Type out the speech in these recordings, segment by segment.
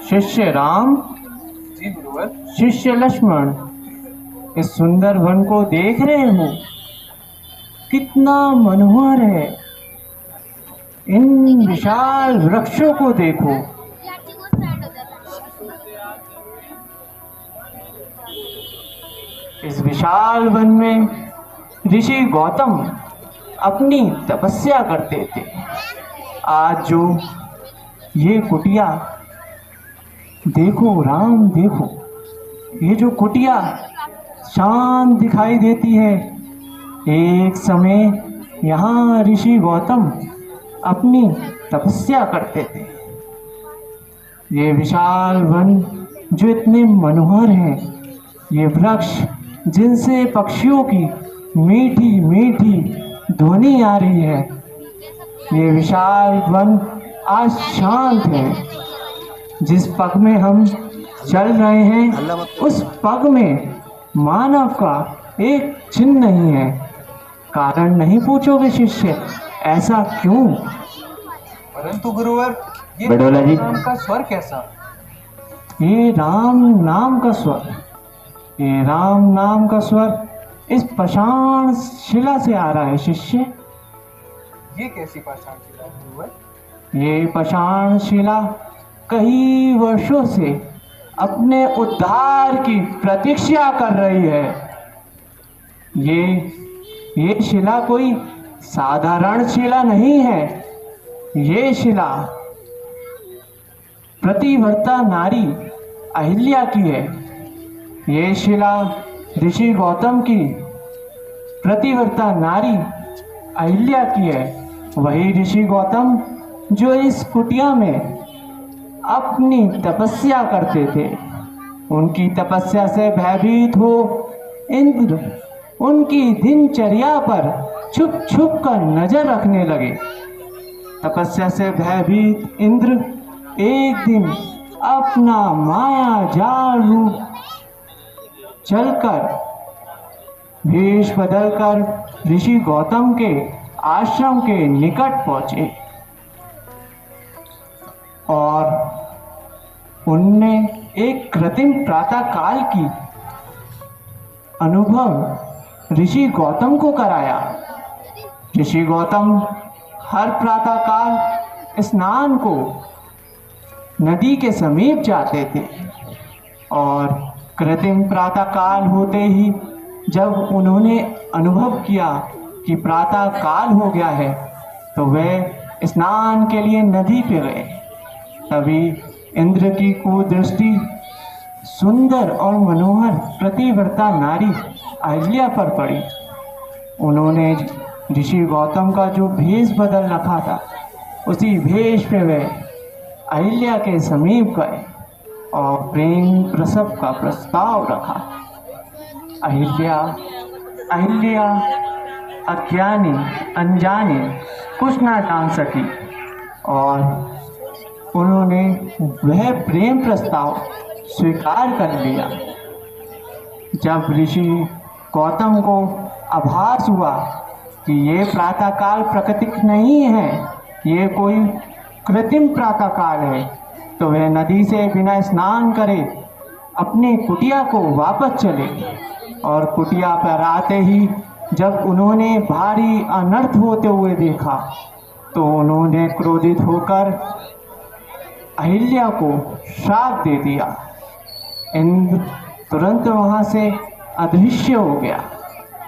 शिष्य राम, जी गुरुवर। शिष्य लक्ष्मण, इस सुंदर वन को देख रहे हो? कितना मनोहर है। इन विशाल वृक्षों को देखो। इस विशाल वन में ऋषि गौतम अपनी तपस्या करते थे। आज जो ये कुटिया देखो राम, देखो, ये जो कुटिया शांत दिखाई देती है, एक समय यहाँ ऋषि गौतम अपनी तपस्या करते थे। ये विशाल वन जो इतने मनोहर हैं, ये वृक्ष जिनसे पक्षियों की मीठी मीठी ध्वनि आ रही है, ये विशाल वन आज शांत है। जिस पग में हम चल रहे हैं, उस पग में मानव का एक चिन्ह नहीं है। कारण नहीं पूछोगे शिष्य, ऐसा क्यों? परंतु गुरुवर, ये बडोला जी, नाम का स्वर कैसा? ये राम नाम का स्वर, ये राम नाम का स्वर इस पाषाण शिला से आ रहा है शिष्य। ये कैसी पाषाण शिला है गुरुवर? ये पाषाण शिला कई वर्षों से अपने उद्धार की प्रतीक्षा कर रही है। ये शिला कोई साधारण शिला नहीं है। ये शिला प्रतिव्रता नारी अहिल्या की है। ये शिला ऋषि गौतम की प्रतिव्रता नारी अहिल्या की है। वही ऋषि गौतम जो इस कुटिया में अपनी तपस्या करते थे। उनकी तपस्या से भयभीत हो इंद्र उनकी दिनचर्या पर छुप छुप कर नजर रखने लगे। तपस्या से भयभीत इंद्र एक दिन अपना माया जाल रूप चलकर वेश बदलकर ऋषि गौतम के आश्रम के निकट पहुंचे और उनने एक कृत्रिम प्रातः काल की अनुभव ऋषि गौतम को कराया। ऋषि गौतम हर प्रातः काल स्नान को नदी के समीप जाते थे और कृत्रिम प्रातः काल होते ही जब उन्होंने अनुभव किया कि प्रातः काल हो गया है, तो वे स्नान के लिए नदी पे गए। तभी इंद्र की कुदृष्टि सुंदर और मनोहर प्रतिव्रता नारी अहिल्या पर पड़ी। उन्होंने ऋषि गौतम का जो भेष बदल रखा था, उसी भेष पे वे अहिल्या के समीप गए और प्रेम प्रसव का प्रस्ताव रखा। अहिल्या अज्ञानी अनजानी कुछ ना जान सकी और उन्होंने वह प्रेम प्रस्ताव स्वीकार कर लिया। जब ऋषि गौतम को आभास हुआ कि ये प्रातःकाल प्राकृतिक नहीं है, ये कोई कृत्रिम प्रातःकाल है, तो वह नदी से बिना स्नान करे अपनी कुटिया को वापस चले। और कुटिया पर आते ही जब उन्होंने भारी अनर्थ होते हुए देखा, तो उन्होंने क्रोधित होकर अहिल्या को श्राप दे दिया। इंद्र तुरंत वहाँ से अदृश्य हो गया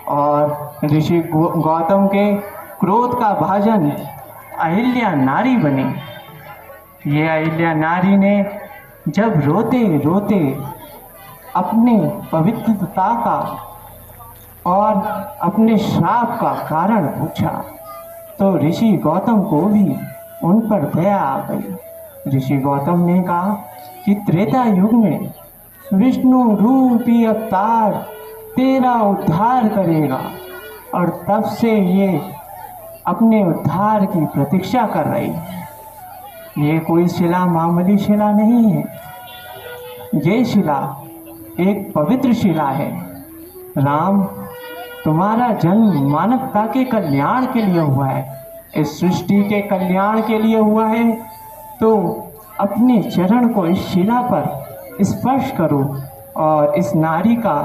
और ऋषि गौतम के क्रोध का भाजन अहिल्या नारी बनी। ये अहिल्या नारी ने जब रोते रोते अपने पवित्रता का और अपने श्राप का कारण पूछा, तो ऋषि गौतम को भी उन पर दया आ गई। ऋषि गौतम ने कहा कि त्रेता युग में विष्णु रूपी अवतार तेरा उद्धार करेगा, और तब से ये अपने उद्धार की प्रतीक्षा कर रही है। ये कोई शिला मामूली शिला नहीं है, ये शिला एक पवित्र शिला है। राम, तुम्हारा जन्म मानवता के कल्याण के लिए हुआ है। इस सृष्टि के कल्याण के लिए हुआ है, तो अपने चरण को इस शिला पर स्पर्श करो और इस नारी का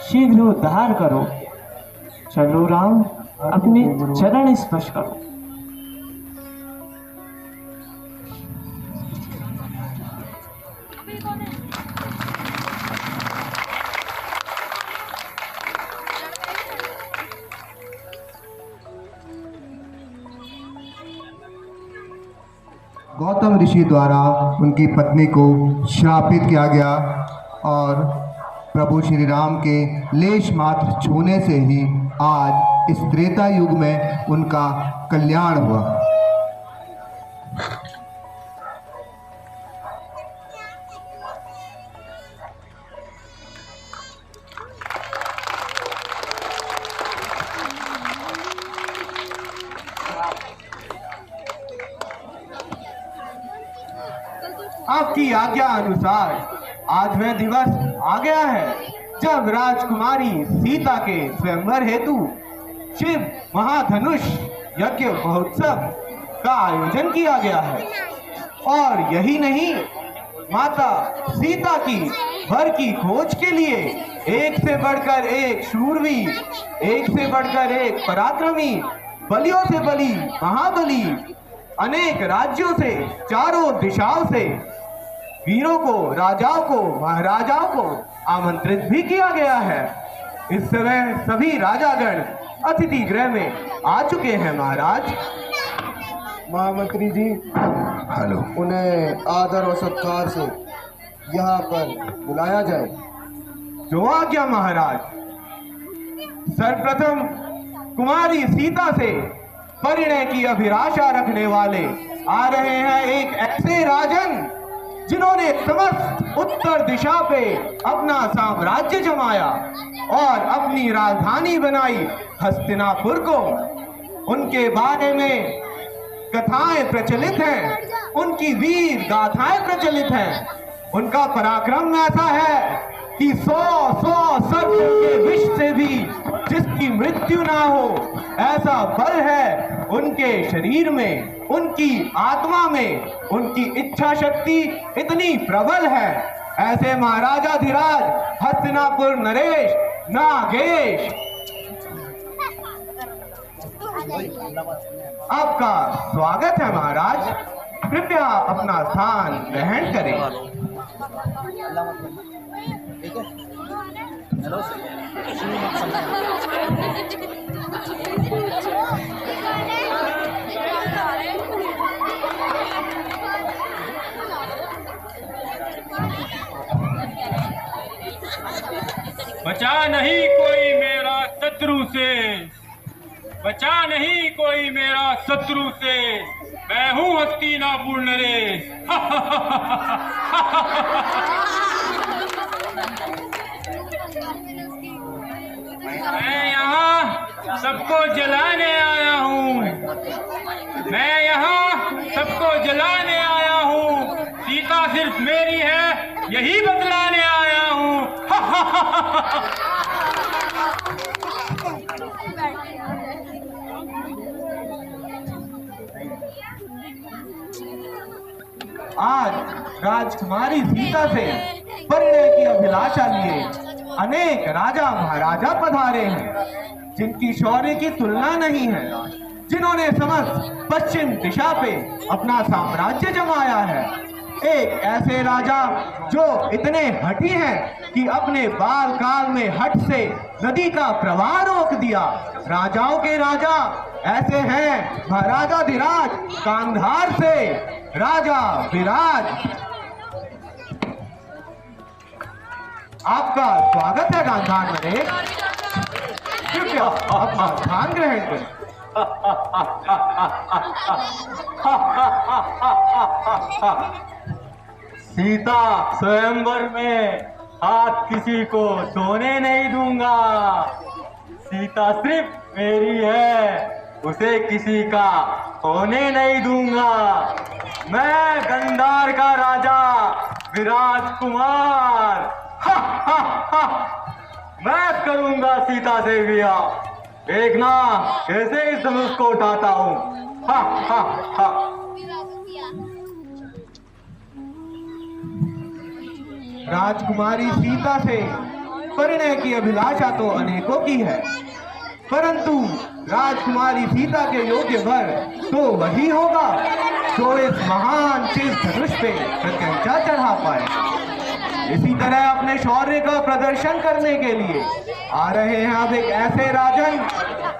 शीघ्र उद्धार करो। चलो राम, अपने चरण स्पर्श करो। गौतम ऋषि द्वारा उनकी पत्नी को श्रापित किया गया और प्रभु श्री राम के लेश मात्र छूने से ही आज इस त्रेता युग में उनका कल्याण हुआ। आपकी आज्ञा अनुसार आज वह दिवस आ गया है जब राजकुमारी सीता के स्वयंवर हेतु शिव महाधनुष यज्ञ महोत्सव का आयोजन किया गया है। और यही नहीं, माता सीता की वर की खोज के लिए एक से बढ़कर एक शूरवीर, एक से बढ़कर एक पराक्रमी, बलियों से बली महाबली, अनेक राज्यों से, चारों दिशाओं से वीरों को, राजाओं को, महाराजाओं को आमंत्रित भी किया गया है। इस समय सभी राजागण अतिथि गृह में आ चुके हैं महाराज। महामंत्री जी, हेलो। उन्हें आदर और सत्कार से यहाँ पर बुलाया जाए। जो आज्ञा महाराज। सर्वप्रथम कुमारी सीता से परिणय की अभिलाषा रखने वाले आ रहे हैं एक ऐसे राजन जिन्होंने समस्त उत्तर दिशा पे अपना साम्राज्य जमाया और अपनी राजधानी बनाई हस्तिनापुर को। उनके बारे में कथाएं प्रचलित हैं, उनकी वीर गाथाएं प्रचलित हैं। उनका पराक्रम ऐसा है कि 100 सर्पों के विष से भी जिसकी मृत्यु ना हो, ऐसा बल है उनके शरीर में, उनकी आत्मा में, उनकी इच्छा शक्ति इतनी प्रबल है। ऐसे महाराजाधिराज हस्तिनापुर नरेश नागेश, आपका स्वागत है महाराज। कृपया अपना स्थान ग्रहण करें। बचा नहीं कोई मेरा शत्रु से, बचा नहीं कोई मेरा शत्रु से, मैं हूँ हस्तिनापुर नरेश। मैं यहाँ सबको जलाने आया हूँ, मैं यहाँ सबको जलाने आया हूँ। सीता सिर्फ मेरी है, यही बतलाने आया हूँ। आज राजकुमारी सीता से परिणय की अभिलाषा लिए अनेक राजा महाराजा पधारे हैं, जिनकी शौर्य की तुलना नहीं है, जिन्होंने समस्त पश्चिम दिशा पे अपना साम्राज्य जमाया है। एक ऐसे राजा जो इतने हठी हैं कि अपने बाल काल में हठ से नदी का प्रवाह रोक दिया। राजाओं के राजा ऐसे हैं महाराजाधिराज गांधार से राजा विराज। आपका स्वागत है गांधार नरेश। कृपया अपना स्थान ग्रहण करें। सीता स्वयंवर में हाथ किसी को सोने नहीं दूंगा। सीता सिर्फ मेरी है, उसे किसी का होने नहीं दूंगा। मैं गंधार का राजा विराज कुमार, मैं करूंगा सीता से विवाह। देखना कैसे इस धनुष को उठाता हूँ। हा हा हा। राजकुमारी सीता से परिणय की अभिलाषा तो अनेकों की है, परंतु राजकुमारी सीता के योग्य वर तो वही होगा जो इस महान शिव धनुष पे प्रत्यंचा चढ़ा पाए। इसी तरह अपने शौर्य का प्रदर्शन करने के लिए आ रहे हैं अब एक ऐसे राजन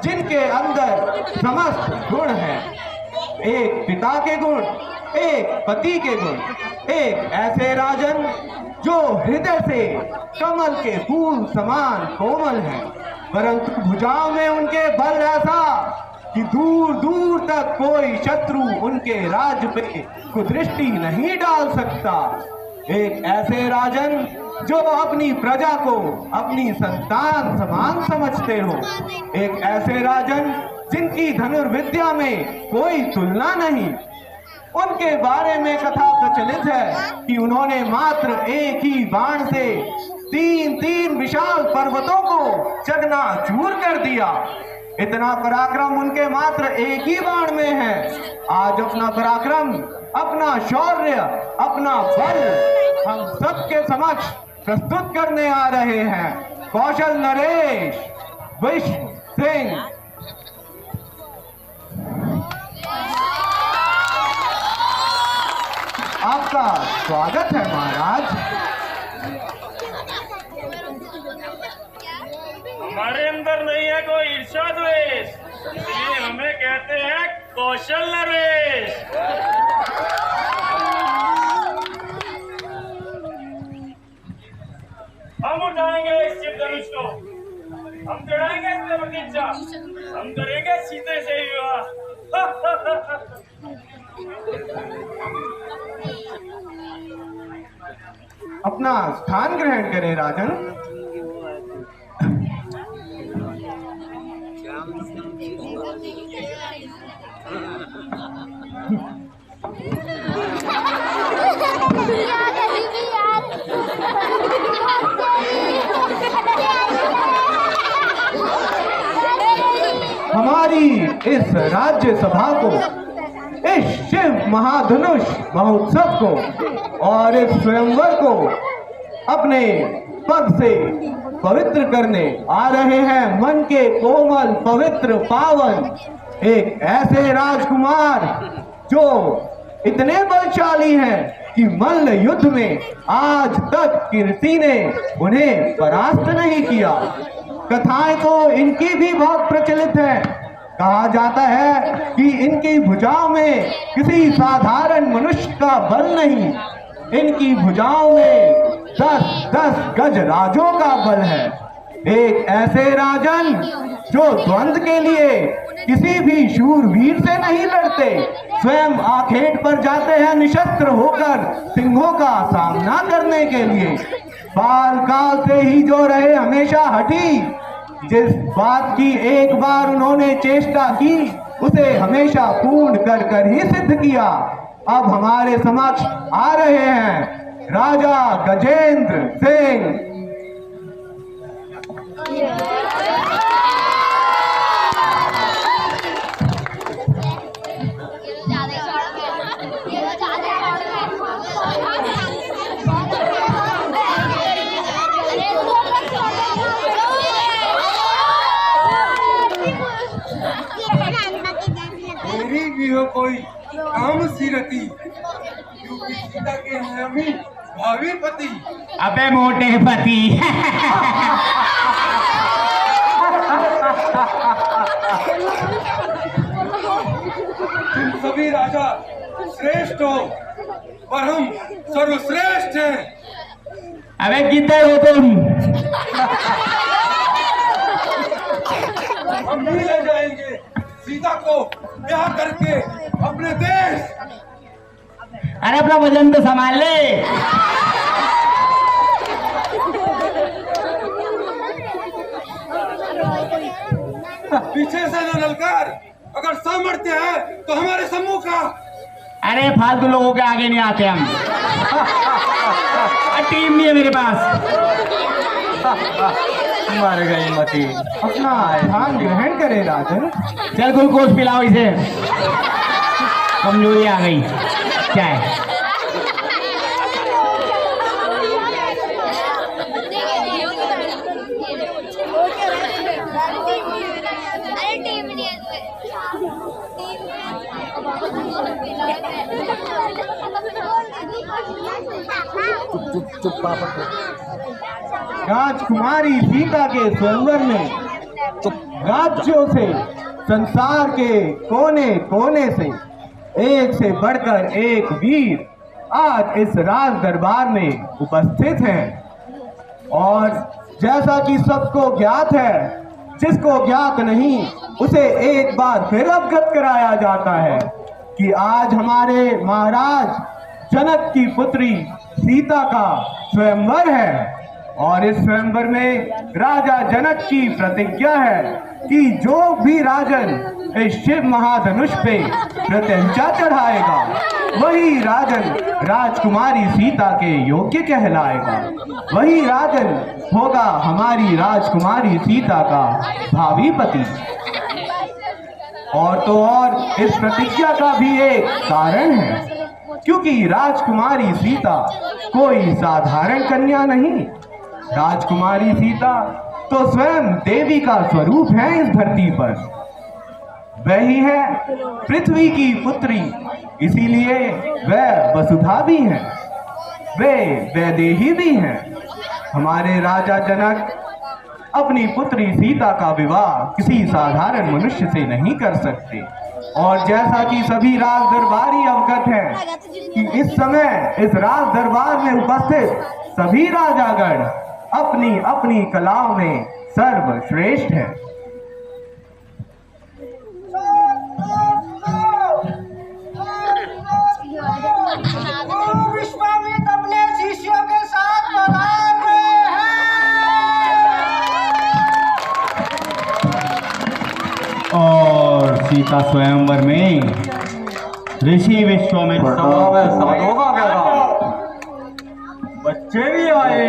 जिनके अंदर समस्त गुण हैं। एक पिता के गुण, एक पति के गुण, एक ऐसे राजन जो हृदय से कमल के फूल समान कोमल है, परंतु भुजाओं में उनके बल ऐसा कि दूर दूर तक कोई शत्रु उनके राज पे कुदृष्टि नहीं डाल सकता। एक ऐसे राजन जो अपनी प्रजा को अपनी संतान समान समझते हो। एक ऐसे राजन जिनकी धनुर्विद्या में कोई तुलना नहीं। उनके बारे में कथा प्रचलित है कि उन्होंने मात्र एक ही बाण से तीन विशाल पर्वतों को चकनाचूर कर दिया। इतना पराक्रम उनके मात्र एक ही बाण में है। आज अपना पराक्रम, अपना शौर्य, अपना बल हम सबके समक्ष प्रस्तुत करने आ रहे हैं। कौशल नरेश विश्व सिंह। आपका स्वागत है महाराज। हमारे अंदर नहीं है कोई ईर्ष्या द्वेष, इसलिए हमें कहते हैं कौशल नरेश। हम उठाएंगे इस शिव धनुष को, हम चढ़ाएंगे इस पे बगीचा, हम करेंगे सीते से विवाह। अपना स्थान ग्रहण करें राजन। हमारी इस राज्य सभा को, इस शिव महाधनुष महोत्सव को और इस स्वयंवर को अपने पद से पवित्र करने आ रहे हैं मन के कोमल पवित्र पावन एक ऐसे राजकुमार जो इतने बलशाली हैं कि मल्ल युद्ध में आज तक कीर्ति ने उन्हें परास्त नहीं किया। कथाएं तो इनकी भी बहुत प्रचलित है। कहा जाता है कि इनकी भुजाओं में किसी साधारण मनुष्य का बल नहीं, इनकी भुजाओं में 10-10 गज राजों का बल है। एक ऐसे राजन जो द्वंद के लिए किसी भी शूरवीर से नहीं लड़ते, स्वयं आखेट पर जाते हैं निशस्त्र होकर सिंहों का सामना करने के लिए। बाल काल से ही जो रहे हमेशा हठी, जिस बात की एक बार उन्होंने चेष्टा की उसे हमेशा पूर्ण कर कर ही सिद्ध किया। अब हमारे समक्ष आ रहे हैं राजा गजेंद्र सिंह। मेरी भी हो कोई काम सीरती, क्योंकि सीता के हैं अभी भावी पति। अबे मोटे पति। तुम सभी राजा श्रेष्ठ हो, पर हम सर्वश्रेष्ठ हैं। अबे कितने हो तुम? हम भी ले जाएंगे सीता को ब्याह करके अपने देश। अरे अपना वजन तो संभाल ले। पीछे से न ललकार, अगर सामर्थ्य है तो हमारे सम्मुख आ। अरे फालतू लोगों के आगे नहीं आते हम। टीम नहीं है मेरे पास। मर गई मती। अपना ध्यान ग्रहण करे राजन। चल ग्लूकोज पिलाओ इसे, कमजोरी आ गई। क्या है? राजकुमारी सीता के स्वयंवर में राज्यों से, संसार के कोने कोने से एक से बढ़कर एक वीर आज इस राज दरबार में उपस्थित हैं। और जैसा कि सबको ज्ञात है, जिसको ज्ञात नहीं उसे एक बार फिर अवगत कराया जाता है कि आज हमारे महाराज जनक की पुत्री सीता का स्वयंवर है। और इस स्वयंवर में राजा जनक की प्रतिज्ञा है कि जो भी राजन इस शिव महाधनुष पे प्रत्यंचा चढ़ाएगा वही राजन राजकुमारी सीता के योग्य कहलाएगा, वही राजन होगा हमारी राजकुमारी सीता का भावी पति। और तो और इस प्रतिज्ञा का भी एक कारण है, क्योंकि राजकुमारी सीता कोई साधारण कन्या नहीं। राजकुमारी सीता तो स्वयं देवी का स्वरूप है इस धरती पर। वही है पृथ्वी की पुत्री, इसीलिए वह वसुधा भी हैं, वे वैदेही भी हैं। हमारे राजा जनक अपनी पुत्री सीता का विवाह किसी साधारण मनुष्य से नहीं कर सकते। और जैसा कि सभी राज दरबारी अवगत हैं कि इस समय इस राज दरबार में उपस्थित सभी राजागण अपनी अपनी कलाओं में सर्वश्रेष्ठ हैं। विश्वामित्र अपने शिष्यों के साथ पधार रहे हैं। और सीता स्वयंवर में ऋषि विश्वामित्र होगा क्या? बच्चे भी आए।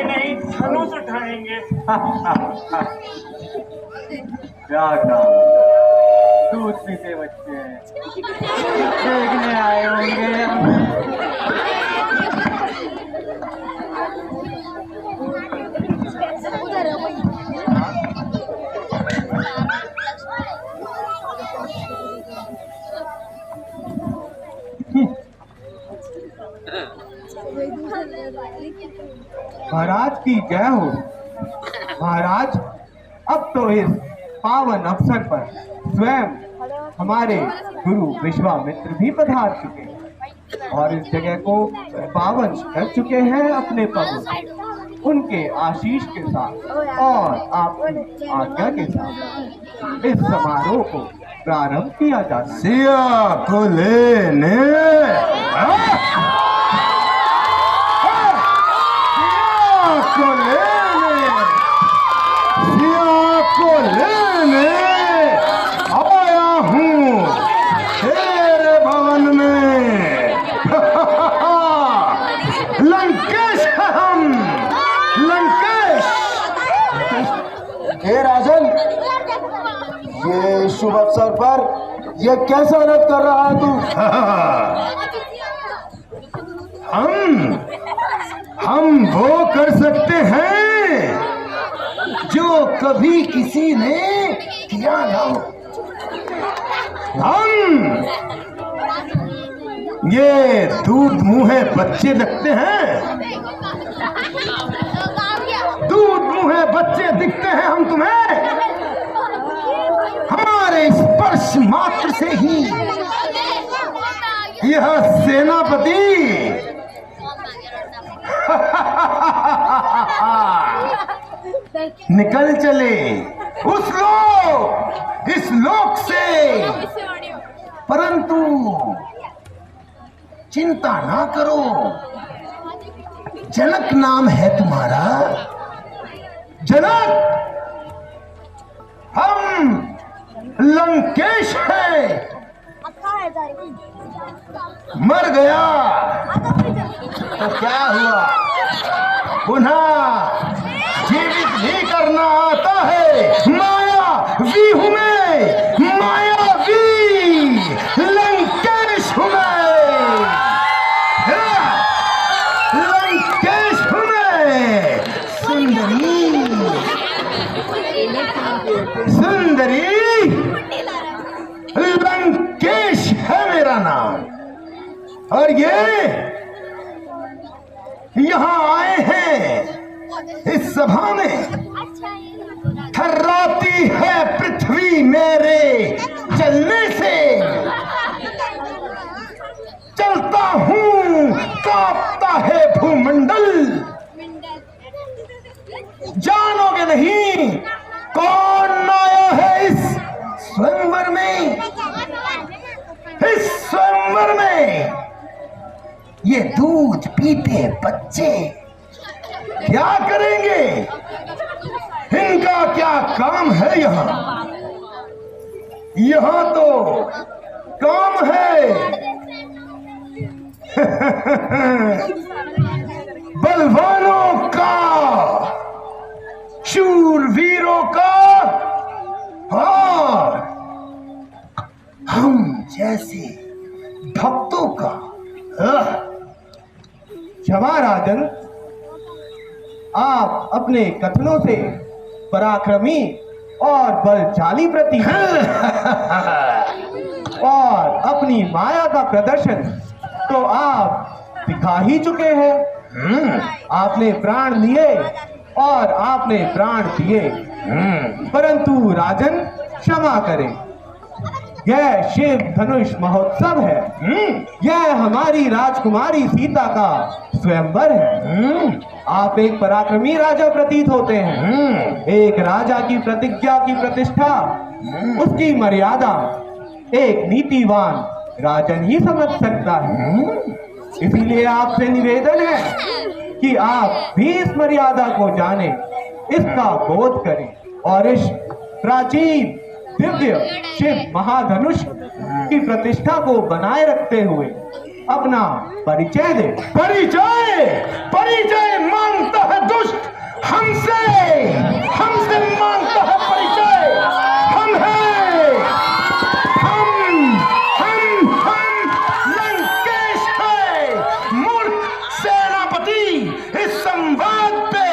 नहीं धनुष उठाएंगे। क्या दूध पीते बच्चे देखने आए होंगे। महाराज की जय हो। महाराज अब तो इस पावन अवसर पर स्वयं हमारे गुरु विश्वामित्र भी पधार चुके हैं और इस जगह को पावन कर चुके हैं अपने पद से। उनके आशीष के साथ और आपकी आज्ञा के साथ इस समारोह को प्रारंभ किया जाता है। सिया को लेने आया हूँ तेरे भवन में। लंकेश है हम, लंकेश। हे राजन, ये शुभ अवसर पर ये कैसा रथ कर रहा है तू? हम वो कर सकते हैं जो कभी किसी ने किया ना हो। हम ये दूध मुँहे बच्चे लगते हैं, दूध मुँहे बच्चे दिखते हैं हम तुम्हें। हमारे स्पर्श मात्र से ही यह सेनापति निकल चले उस लोक, इस लोक से। परंतु चिंता ना करो, जनक नाम है तुम्हारा। जनक, हम लंकेश हैं। मर गया तो क्या हुआ, पुनः जीवित भी करना आता है। मायावी हूं मैं, मायावी लंकेश हूं मैं, लंकेश हूं मैं। सुंदरी सुंदरी लंकेश है मेरा नाम, और ये यहां आए हैं इस सभा में। थर्राती है पृथ्वी मेरे चलने से, चलता हूं कांपता है भूमंडल। जानोगे नहीं कौन आया है इस स्वयंवर में, इस स्वयंवर में। ये दूध पीते बच्चे क्या करेंगे, इनका क्या काम है यहाँ। यहाँ तो काम है बलवानों का, शूरवीरों का, और हम जैसे भक्तों का। क्षमा राजन, आप अपने कथनों से पराक्रमी और बलशाली प्रतीत और अपनी माया का प्रदर्शन तो आप दिखा ही चुके हैं। आपने प्राण लिए और आपने प्राण दिए, परंतु राजन क्षमा करें, यह शिव धनुष महोत्सव है, यह हमारी राजकुमारी सीता का स्वयंवर है। आप एक पराक्रमी राजा प्रतीत होते हैं। एक राजा की प्रतिज्ञा की प्रतिष्ठा, उसकी मर्यादा एक नीतिवान राजन ही समझ सकता है। इसीलिए आपसे निवेदन है कि आप भी इस मर्यादा को जाने, इसका बोध करें और इस प्राचीन दिव्य शिव महाधनुष की प्रतिष्ठा को बनाए रखते हुए अपना परिचय दे। परिचय, परिचय मांगता है दुष्ट हमसे, हमसे मांगता है परिचय। हम हैं, हम लंकेश है, मूर्ख सेनापति। इस संवाद पे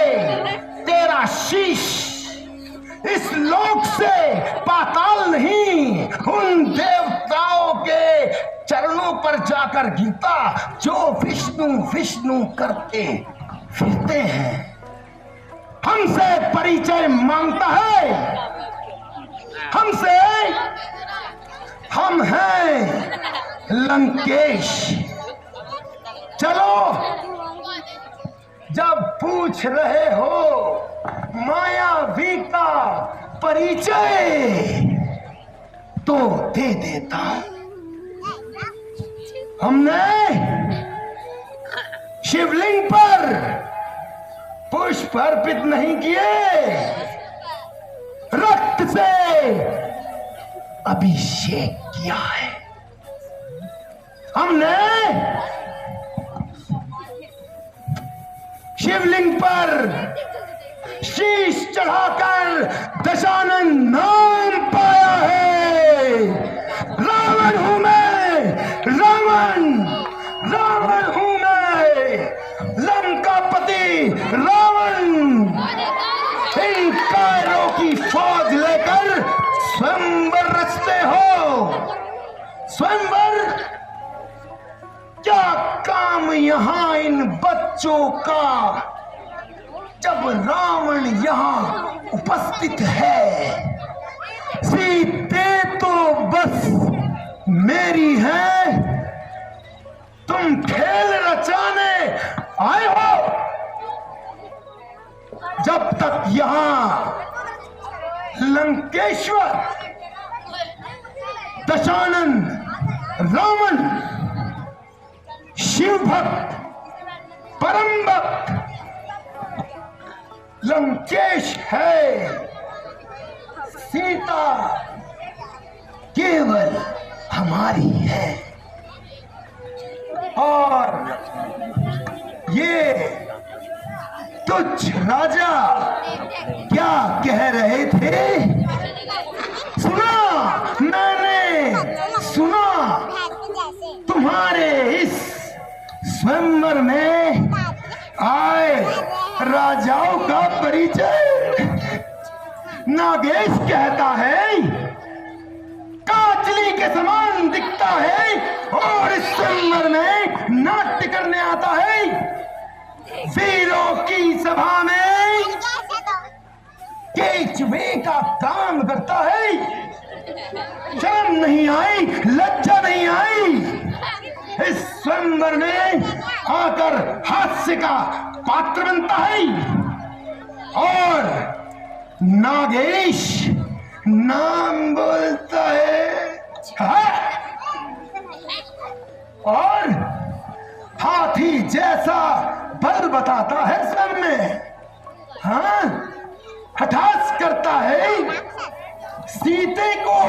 तेरा शीश इस लोक से पाताल नहीं, उन देवताओं के चरणों पर जाकर गिरता जो विष्णु विष्णु करते फिरते हैं। हमसे परिचय मांगता है, हमसे। हम हैं लंकेश। चलो, जब पूछ रहे हो मायावी का परिचय तो दे देता हूं। हमने शिवलिंग पर पुष्प अर्पित नहीं किए, रक्त से अभिषेक किया है। हमने शिवलिंग पर शीश चढ़ाकर दशानन नाम पाया है। रावण हूं मैं, रावण, रावण हूं मैं, लंकापति रावण। इन कायरों की फौज लेकर स्वयंवर रचते हो। स्वयंवर क्या काम यहां इन बच्चों का, जब रावण यहां उपस्थित है। सीते तो बस मेरी है, तुम खेल रचाने आए हो। जब तक यहां लंकेश्वर, दशानन, रावण, शिव भक्त, परम भक्त लंकेश है, सीता केवल हमारी है। और ये तुच्छ राजा क्या कह रहे थे? सुना, मैंने सुना, तुम्हारे इस स्वयंवर में आए राजाओं का परिचय। नागेश कहता है काचली के समान दिखता है और इस स्वयंवर में नाट्य करने आता है। वीरों की सभा में केचवे का काम करता है। शर्म नहीं आई, लज्जा नहीं आई। इस स्वयंवर में आकर हास्य का पात्र बनता है। और नागेश नाम बोलता है, और हाथी जैसा बल बताता है स्वयं में। हाँ, हठास करता है सीते को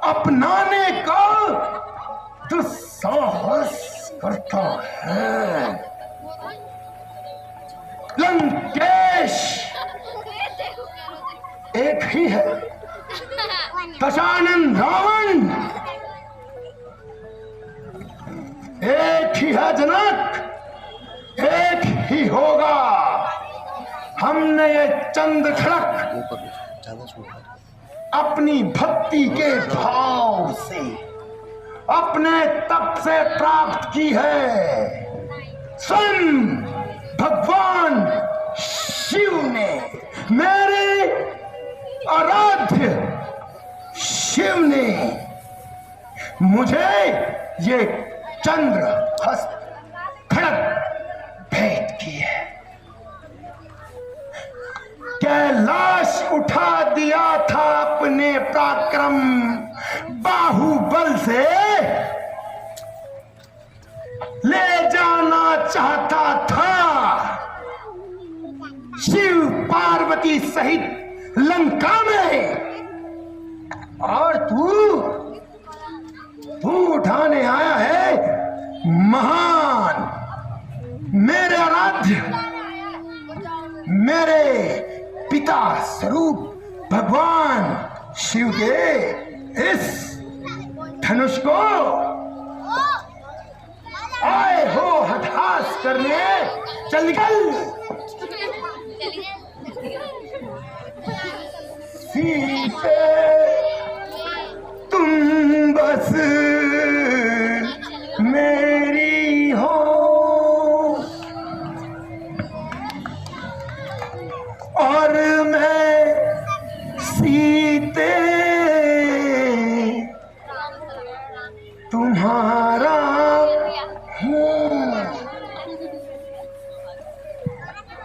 अपनाने का दुस्साहस करता है। लंकेश एक ही है, दशानन रावण एक ही है, जनक एक ही होगा। हमने ये चंद खड़क अपनी भक्ति के भाव से, अपने तप से प्राप्त की है। स्वयं भगवान शिव ने, मेरे आराध्य शिव ने मुझे ये चंद्र हस्त खड़क भेंट की है। कैलाश उठा दिया था अपने पराक्रम बाहुबल से, ले जाना चाहता था शिव पार्वती सहित लंका में। और तू उठाने आया है महान, मेरे आराध्य, मेरे पिता स्वरूप भगवान शिव के इस धनुष को आए हो हठास करने। चल निकल। सीते तुम बस मेरी हो, और मैं सीते तुम्हारा हूँ।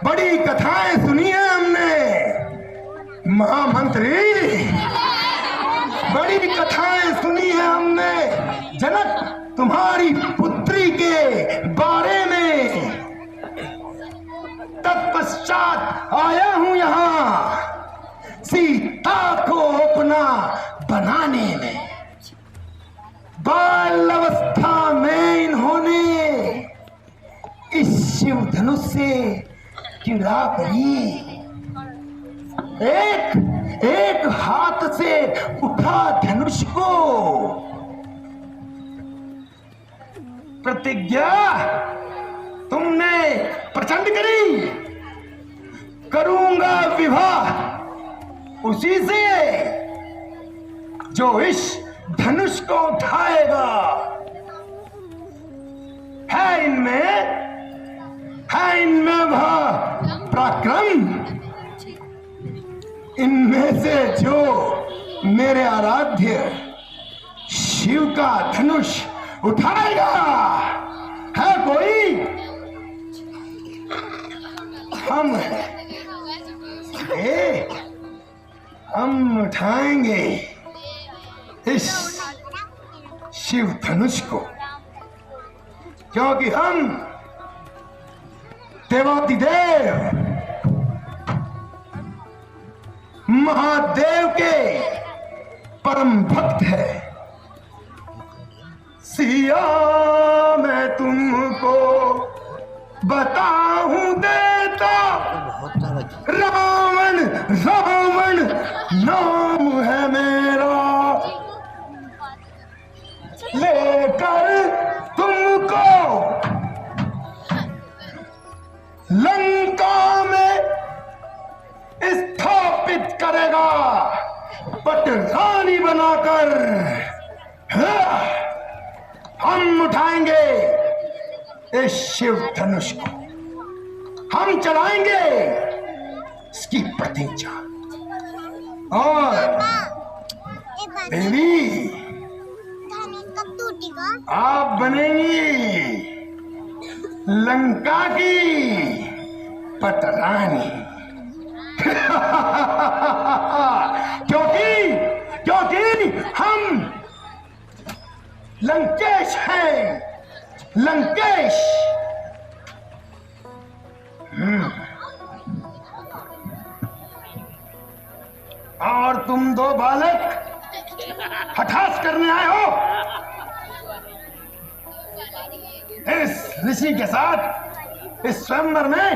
बड़ी कथाएं सुनी है हमने महामंत्री, बड़ी कथाएं सुनी है हमने जनक तुम्हारी पुत्री के बारे में। तत्पश्चात आया हूं यहां सीता को अपना बनाने में। बाल अवस्था में इन्होंने इस शिव धनुष से चिड़ा करी। एक हाथ से उठा धनुष को, प्रतिज्ञा तुमने प्रचंड करी, करूंगा विवाह उसी से जो इस धनुष को उठाएगा। है इनमें वह पराक्रम, इनमें से जो मेरे आराध्य शिव का धनुष उठाएगा। है कोई? हम उठाएंगे इस शिव धनुष को, क्योंकि हम देवाधिदेव महादेव के परम भक्त है। सिया मैं तुमको बताऊं देता, रावण रावण नाम है मेरा, लेकर तुमको लंका में स्थापित करेगा, पटरानी बनाकर हम उठाएंगे इस शिव धनुष को, हम चलाएंगे इसकी प्रतिज्ञा, और देवी आप बनेंगी लंका की पटरानी। क्योंकि हम लंकेश हैं, लंकेश। और तुम दो बालक हठास करने आए हो इस ऋषि के साथ इस स्वयंवर में।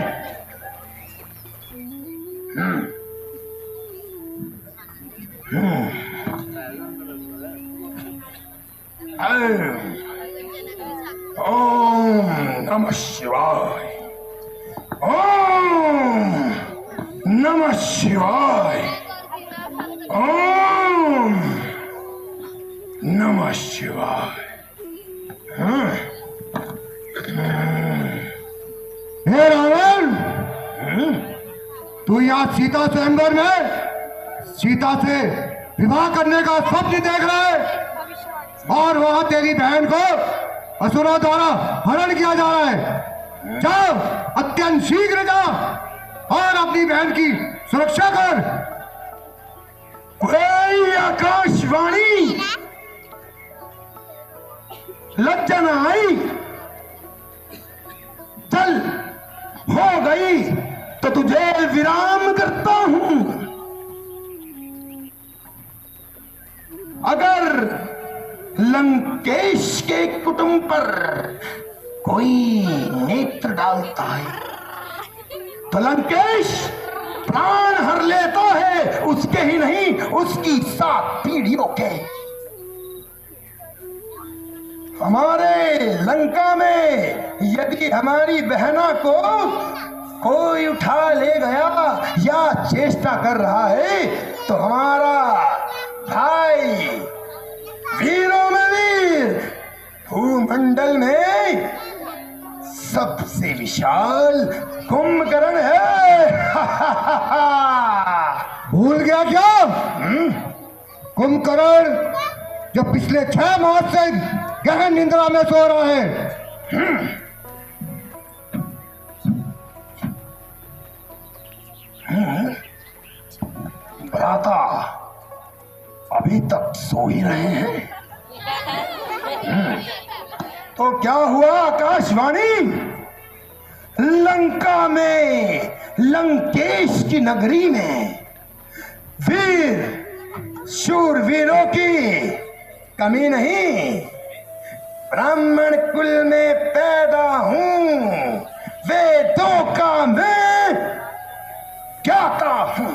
ओम नमः शिवाय, ओम नमः शिवाय, ओम नमः शिवाय। हे रावण, तू यहाँ सीता स्वयंवर में सीता से विवाह करने का स्वप्न देख रहा है, और वहां तेरी बहन को असुरों द्वारा हरण किया जा रहा है। जाओ, अत्यंत शीघ्र जा और अपनी बहन की सुरक्षा कर। कोई आकाशवाणी लज्जा न आई? चल, हो गई तो तुझे विराम करता हूं। अगर लंकेश के कुटुंब पर कोई नेत्र डालता है तो लंकेश प्राण हर लेता है, उसके ही नहीं उसकी 7 पीढ़ियों के। हमारे लंका में यदि हमारी बहना को कोई उठा ले गया या चेष्टा कर रहा है तो हमारा भाई वीरों में वीर, भूमंडल में सबसे विशाल कुंभकर्ण है। भूल गया क्या? कुंभकर्ण जो पिछले 6 मास से गहन निंद्रा में सो रहा है। भ्राता अभी तक सो ही रहे हैं। तो क्या हुआ आकाशवाणी? लंका में, लंकेश की नगरी में वीर शूरवीरों की कमी नहीं। ब्राह्मण कुल में पैदा हूं, वेदों का मैं ज्ञाता हूं।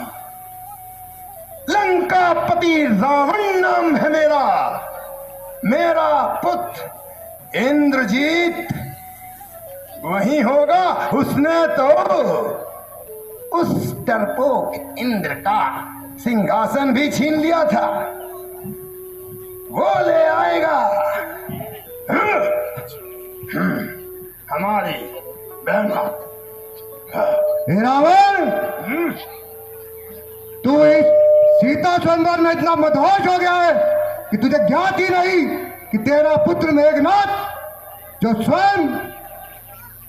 लंकापति रावण नाम है मेरा। मेरा पुत्र इंद्रजीत वही होगा। उसने तो उस डरपोक इंद्र का सिंहासन भी छीन लिया था, वो ले आएगा हमारी बहना। रावण, तू इस सीता स्वयंवर में इतना मदहोश हो गया है कि तुझे ज्ञात ही नहीं कि तेरा पुत्र मेघनाथ जो स्वयं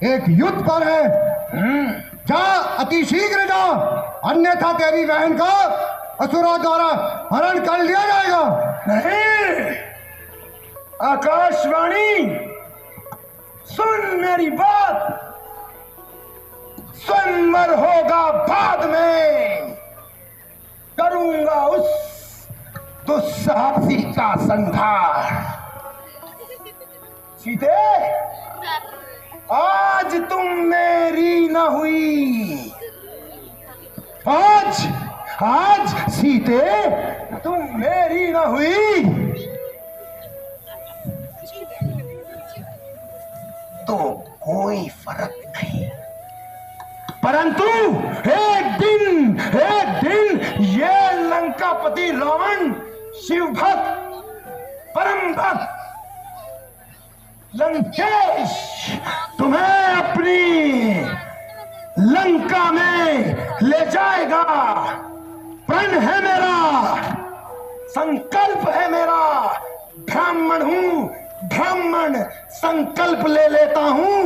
एक युद्ध पर है। जा, अति शीघ्र जा, अन्यथा तेरी बहन का असुरों द्वारा हरण कर लिया जाएगा। नहीं, आकाशवाणी सुन मेरी बात। स्वयंवर होगा बाद में। करूंगा उस दुस्साहसी का संहार। सीते, आज तुम मेरी न हुई। आज सीते तुम मेरी न हुई तो कोई फर्क नहीं, परंतु एक दिन ये लंकापति रावण शिव भक्त परम भक्त लंकेश तुम्हें अपनी लंका में ले जाएगा। प्रण है मेरा, संकल्प है मेरा, ब्राह्मण हूं, ब्राह्मण संकल्प ले लेता हूं,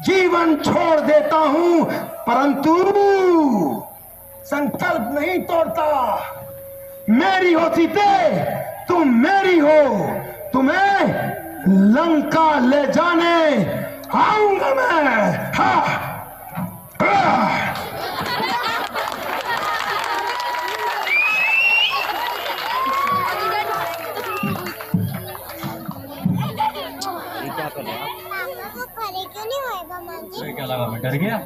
जीवन छोड़ देता हूं, परंतु संकल्प नहीं तोड़ता। मेरी हो सीते, तुम मेरी हो, तुम्हें लंका ले जाने आऊंगा मैं। हाँ क्या लगा, मैं डर गया।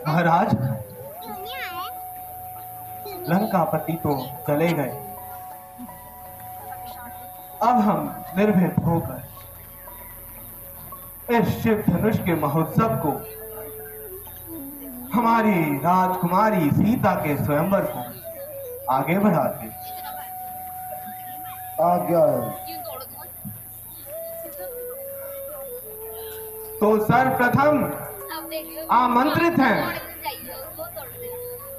महाराज, लंकापति तो चले गए, अब हम निर्भीक होकर इस शिव धनुष के महोत्सव को, हमारी राजकुमारी सीता के स्वयंवर को आगे बढ़ाते। आज्ञा। तो सर्वप्रथम आमंत्रित हैं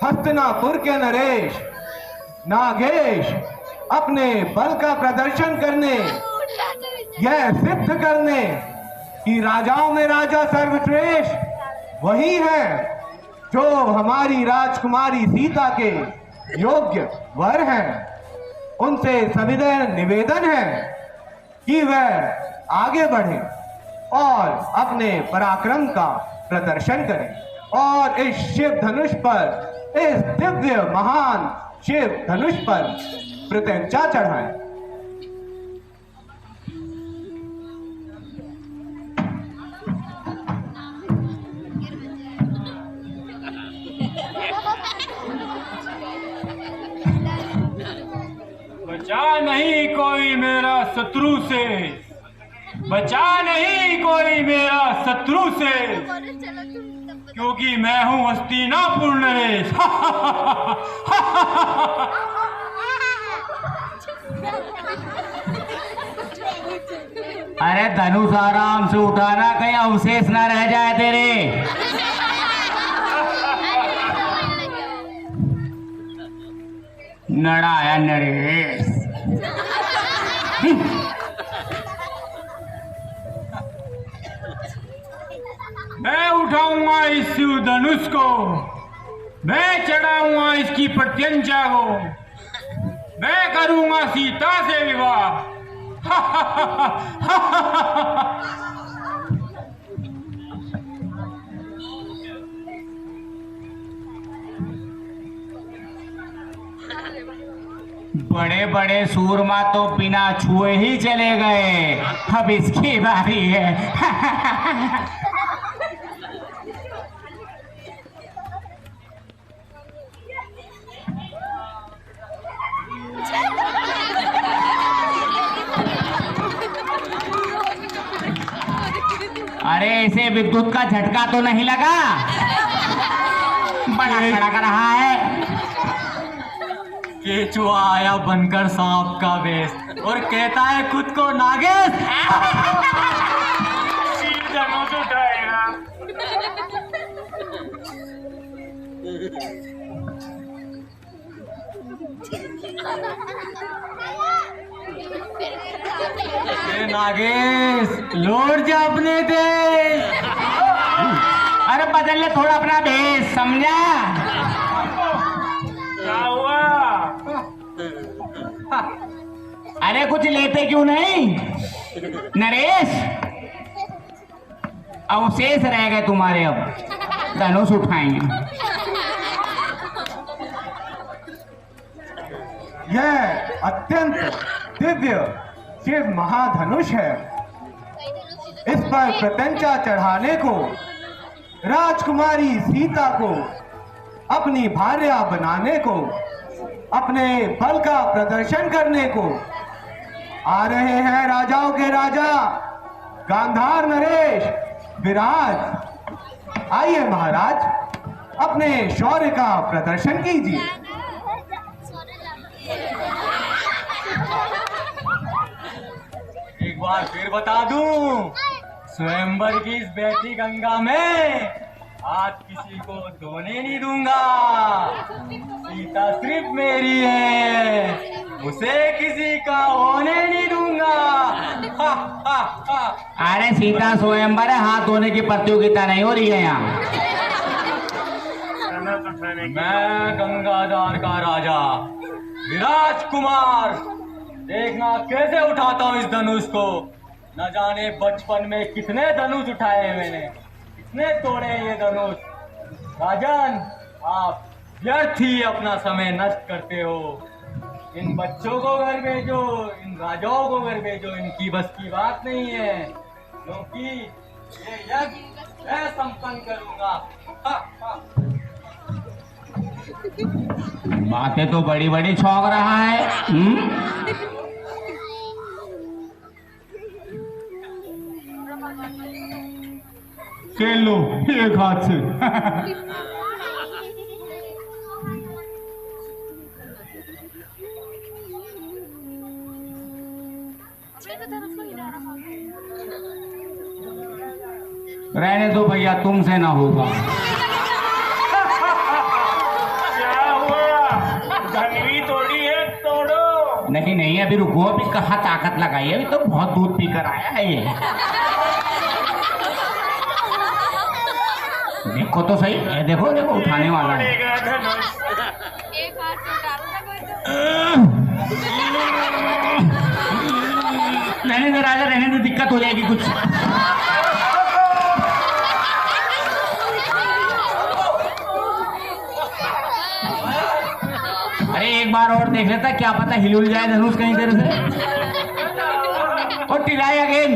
हस्तिनापुर के नरेश नागेश, अपने बल का प्रदर्शन करने, यह सिद्ध करने कि राजाओं में राजा सर्वश्रेष्ठ वही है जो हमारी राजकुमारी सीता के योग्य वर हैं। उनसे सविनय निवेदन है कि वह आगे बढ़े और अपने पराक्रम का प्रदर्शन करें और इस शिव धनुष पर, इस दिव्य महान शिव धनुष पर प्रत्यंचा चढ़ाएं। बचा नहीं कोई मेरा शत्रु से, बचा नहीं कोई मेरा शत्रु से, क्योंकि मैं हूं हस्तिनापुर नरेश। अरे धनुष आराम से उठाना, कहीं अवशेष ना रह जाए तेरे। नड़ाया नरेश। मैं उठाऊंगा इस शिव धनुष को, मैं चढ़ाऊंगा इसकी प्रत्यंचा को, मैं करूंगा सीता से विवाह। बड़े बड़े सूरमा तो बिना छुए ही चले गए, अब इसकी बारी है। अरे इसे विद्युत का झटका तो नहीं लगा? बड़ा खड़ा कर रहा है। केचुआ आया बनकर सांप का वेश और कहता है खुद को नागेश। धनुष उठाएगा। नागेश लौट जा अपने देश। अरे बदल ले थोड़ा अपना भेष, समझा? क्या हुआ? अरे कुछ लेते क्यों नहीं नरेश? अवशेष रह गए तुम्हारे, अब धनुष उठाएंगे। यह अत्यंत दिव्य शिव महाधनुष है। इस पर प्रत्यंचा चढ़ाने को, राजकुमारी सीता को अपनी भार्या बनाने को, अपने बल का प्रदर्शन करने को आ रहे हैं राजाओं के राजा गांधार नरेश विराज। आइए महाराज, अपने शौर्य का प्रदर्शन कीजिए। एक बार फिर बता दूं, स्वयंवर की इस बहती गंगा में आज किसी को धोने नहीं दूंगा। सीता सिर्फ मेरी है, उसे किसी का होने नहीं दूंगा। हा, हा, हा। अरे सीता स्वयंवर है, हाथ धोने की प्रतियोगिता नहीं हो रही है यहाँ। मैं गंगाधार का राजा विराज कुमार, देखना कैसे उठाता हूँ इस धनुष को। न जाने बचपन में कितने धनुष उठाए मैंने, कितने तोड़े ये धनुष। राजन, आप व्यर्थ ही अपना समय नष्ट करते हो। इन बच्चों को घर भेजो, इन राजाओं को घर भेजो, इनकी बस की बात नहीं है, क्योंकि ये यज्ञ मैं संपन्न करूंगा। हा, हा। बातें तो बड़ी बड़ी छौंक रहा है। खेल लो एक हाथ से। रहने दो भैया, तुमसे ना होगा। क्या हुआ? धनवी तोड़ी है, तोड़ो। नहीं नहीं, अभी रुको, अभी कहाँ ताकत लगाई, अभी तो बहुत दूध पीकर आया है ये। देखो तो सही, ये देखो देखो, उठाने वाला है। रहने दो राजा, रहने दो, दिक्कत हो जाएगी कुछ। अरे एक बार और देख लेता, क्या पता हिल जाए धनुष कहीं देर से। और टिलाई अगेन।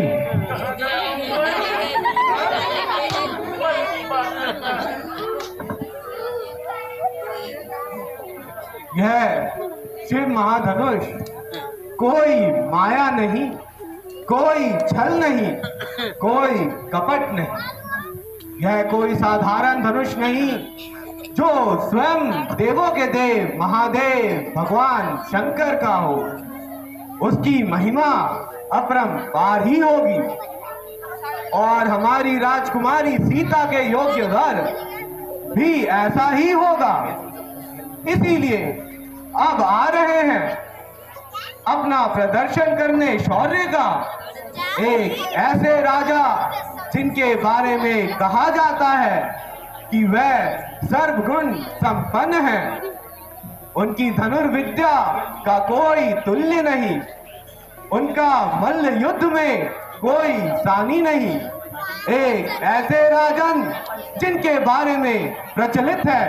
यह शिव महाधनुष कोई माया नहीं, कोई छल नहीं, कोई कपट नहीं। यह कोई साधारण धनुष नहीं, जो स्वयं देवों के देव महादेव भगवान शंकर का हो। उसकी महिमा अपरंपार ही होगी, और हमारी राजकुमारी सीता के योग्य वर भी ऐसा ही होगा। इसीलिए अब आ रहे हैं अपना प्रदर्शन करने शौर्य का। एक ऐसे राजा जिनके बारे में कहा जाता है कि वह सर्वगुण संपन्न है। उनकी धनुर्विद्या का कोई तुल्य नहीं, उनका मल्ल युद्ध में कोई सानी नहीं। एक ऐसे राजन जिनके बारे में प्रचलित है,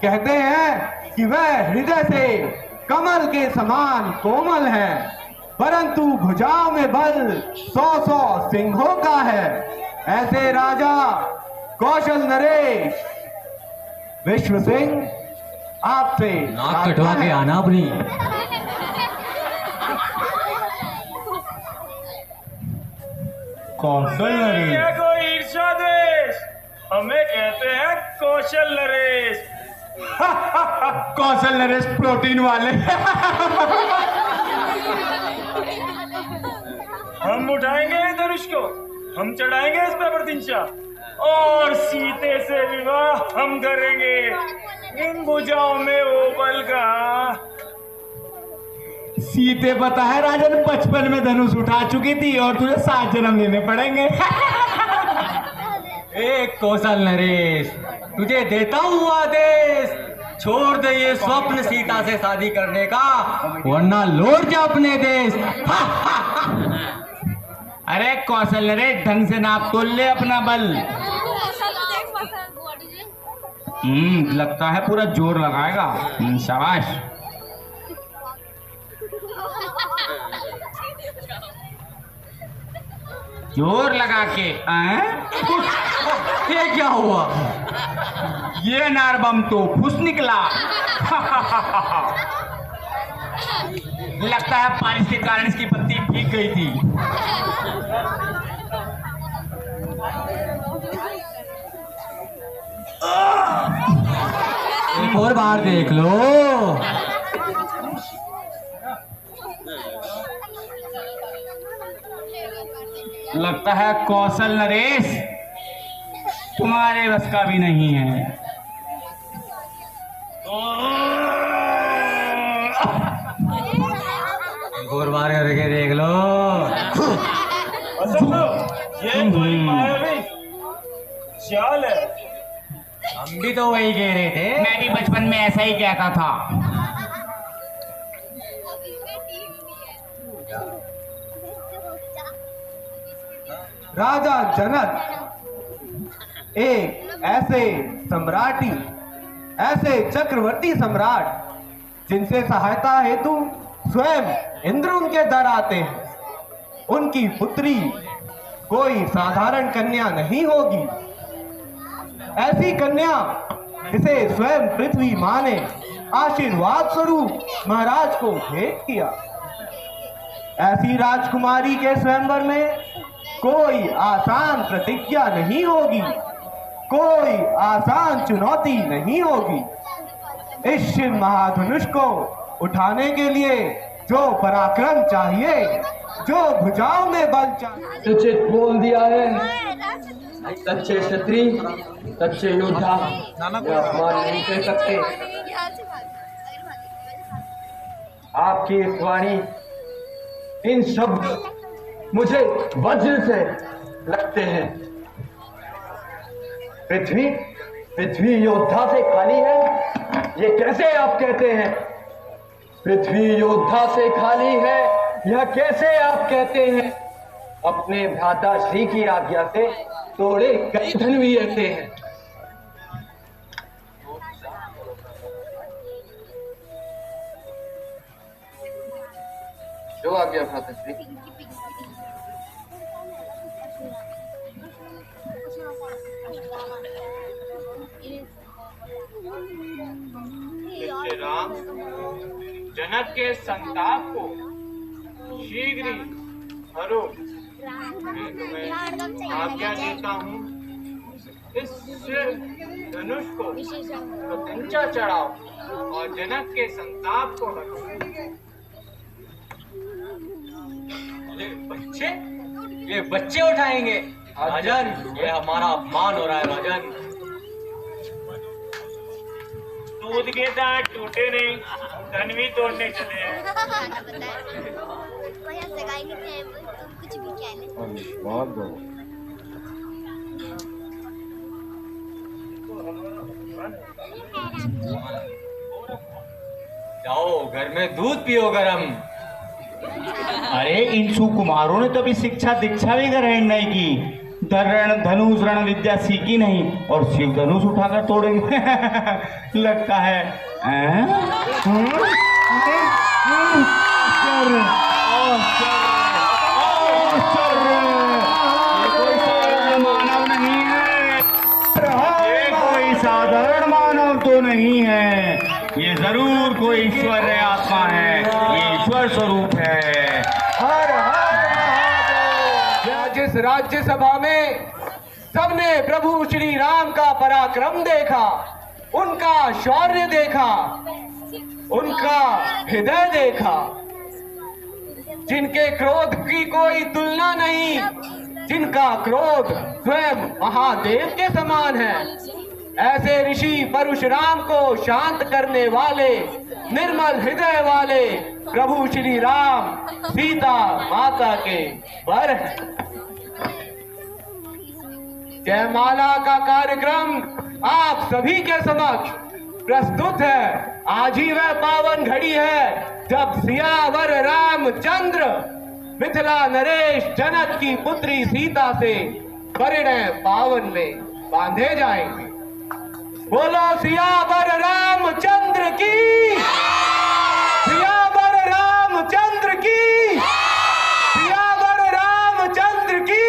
कहते हैं कि वह हृदय से कमल के समान कोमल है, परंतु भुजाओं में बल 100 सिंहों का है। ऐसे राजा कौशल नरेश विश्व सिंह आपसे नाक कटवा के आना अपनी। कौशल नरेश, कोई ईर्ष्या द्वेष, हमें कहते हैं कौशल नरेश। कौशल नरेश प्रोटीन वाले। हम उठाएंगे इस धनुष को, हम चढ़ाएंगे इस पर प्रतिष्ठा, और सीते से विवाह हम करेंगे। इन भुजाओं में वो बल का। सीते पता है राजन बचपन में धनुष उठा चुकी थी, और तुझे 7 जन्म लेने पड़ेंगे। एक कौशल नरेश, तुझे देता हूँ आदेश, छोड़ दे ये स्वप्न सीता से शादी करने का, वरना लौट जा अपने देश। अरे कौशल नरेश, ढंग से नाप तोल ले अपना बल। लगता है पूरा जोर लगाएगा। शाबाश। जोर लगा के। ये क्या हुआ? ये नारबम तो फुस निकला। लगता है बारिश के कारण इसकी पत्ती भीग गई थी। एक और बार देख लो। लगता है कौशल नरेश तुम्हारे बस का भी नहीं है। एक और बार करके देख लो। ये कोई मायावी चाल है। हम भी तो वही कह रहे थे। मैं भी बचपन में ऐसा ही कहता था। राजा जनक एक ऐसे सम्राटी, ऐसे चक्रवर्ती सम्राट जिनसे सहायता हेतु स्वयं इंद्र उनके दर आते हैं। उनकी पुत्री कोई साधारण कन्या नहीं होगी। ऐसी कन्या जिसे स्वयं पृथ्वी मां ने आशीर्वाद स्वरूप महाराज को भेंट किया। ऐसी राजकुमारी के स्वयंवर में कोई आसान प्रतिज्ञा नहीं होगी, कोई आसान चुनौती नहीं होगी। इस शिव महाधनुष को उठाने के लिए जो पराक्रम चाहिए, जो भुजाओं में बल चाहिए, तुझे बोल दिया है। सच्चे क्षत्रिय, सच्चे योद्धा अपमान नहीं कर सकते। आपकी इस वाणी, इन शब्द मुझे वज्र से लगते हैं। पृथ्वी योद्धा से खाली है, ये कैसे आप कहते हैं? पृथ्वी योद्धा से खाली है, यह कैसे आप कहते हैं? अपने भ्राता श्री की आज्ञा से तोड़े कई धन भी ऐसे हैं। जो आज्ञा भ्राता श्री। श्री राम जनक के संताप को शीघ्र ही हरो। मैं तुम्हें आज्ञा देता हूँ, इस धनुष को प्रत्यंचा चढ़ाओ और जनक के संताप को हरो। ये बच्चे उठाएंगे? राजन, ये हमारा अपमान हो रहा है राजन। दूध के दांत टूटे नहीं, धन भी तोड़ने चले हैं। कुछ भी कह ले। जाओ घर में दूध पियो गरम। अरे इन सुकुमारों ने तो अभी शिक्षा दीक्षा भी ग्रहण नहीं की, धनुष रण विद्या सीखी नहीं और शिव धनुष उठाकर तोड़ेंगे। लगता है ये कोई साधारण मानव नहीं है, ये कोई साधारण मानव तो नहीं है, ये जरूर कोई ईश्वर आत्मा है, ये ईश्वर स्वरूप है। हर हर महादेव। जिस राज्यसभा में सबने प्रभु श्री राम का पराक्रम देखा, उनका शौर्य देखा, उनका हृदय देखा, जिनके क्रोध की कोई तुलना नहीं, जिनका क्रोध स्वयं महादेव के समान है, ऐसे ऋषि परशुराम को शांत करने वाले, निर्मल हृदय वाले प्रभु श्री राम सीता माता के वर हैं। जयमाला का कार्यक्रम आप सभी के समक्ष प्रस्तुत है। आज ही वह पावन घड़ी है जब सियावर रामचंद्र मिथिला नरेश जनक की पुत्री सीता से परिणय पावन में बांधे जाएंगे। बोलो सियावर रामचंद्र की, सियावर रामचंद्र की, सियावर रामचंद्र की।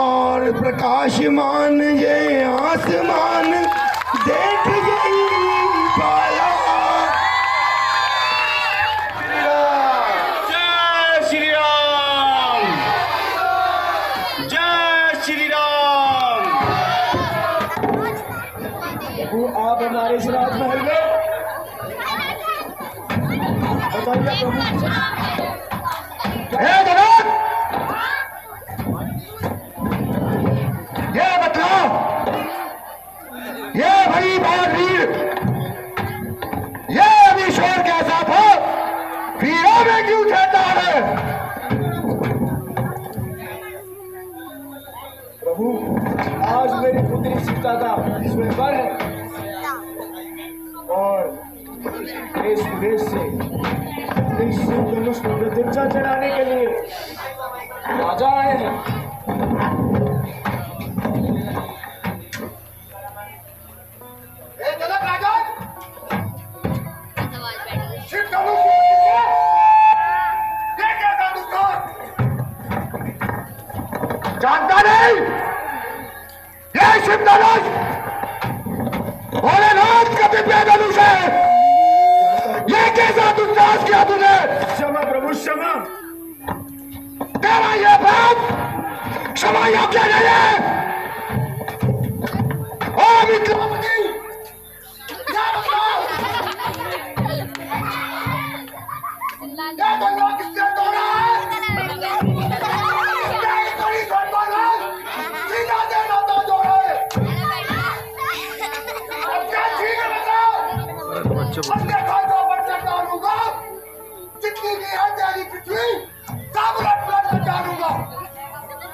और प्रकाशमान ये आसमान देख गई बाला। जय श्री राम, जय श्री राम। प्रभु आप हमारे इस राजमहल में बताइए प्रभु। ये बतलाओ, ये भरी बात वीर, ये अभी शोर कैसा था? वीरों में क्यों ठहरता है? प्रभु आज मेरी पुत्री सीता का स्वयंवर है और देश विदेश से इस धनुष को प्रतिष्ठा चढ़ाने के लिए राजा आए हैं। जानता नहीं ये शिव धनुष भोलेनाथ का दिव्य धनुष है। ये कैसा दुस्साहस किया तूने? क्षमा प्रभु क्षमा। तेरा ये बात क्षमा योग्य नहीं है। ओ मित्रपति, ये धनुष किसने तोड़ा है?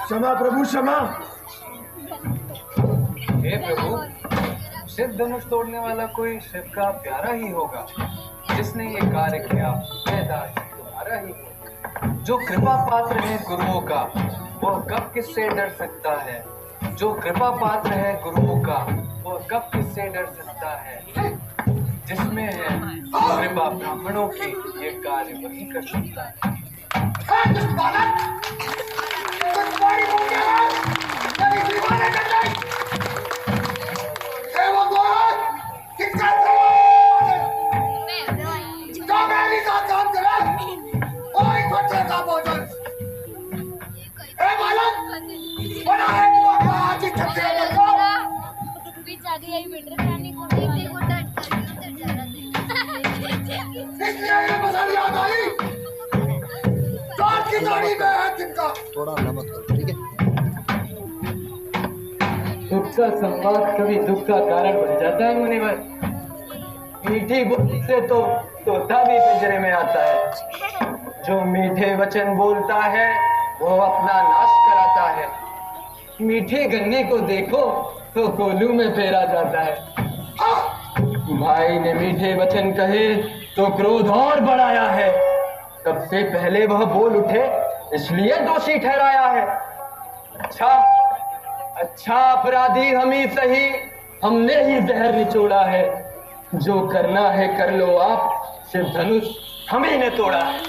क्षमा प्रभु क्षमा। हे प्रभु, शिव धनुष तोड़ने वाला कोई शिव का प्यारा ही होगा। जिसने ये कार्य किया दास तुम्हारा ही होगा। जो कृपा पात्र है गुरुओं का वह कब किससे डर सकता है। जो कृपा पात्र है गुरुओं का वह कब किससे डर सकता है। जिसमें है कृपा ब्राह्मणों की ये कार्य वही कर सकता है। दुख का संवाद कभी दुख का कारण बन जाता है मुनिवर। मीठी बोली से तो तोता भी पिंजरे में आता है। जो मीठे वचन बोलता है वो अपना नाश कराता है। मीठे गन्ने को देखो तो कोल्हू में फेरा जाता है। भाई ने मीठे वचन कहे तो क्रोध और बढ़ाया है। तब से पहले वह बोल उठे इसलिए दोषी ठहराया है। अच्छा अपराधी हम ही सही, हमने ही जहर निचोड़ा है। जो करना है कर लो आप, शिव धनुष हम ही ने तोड़ा है।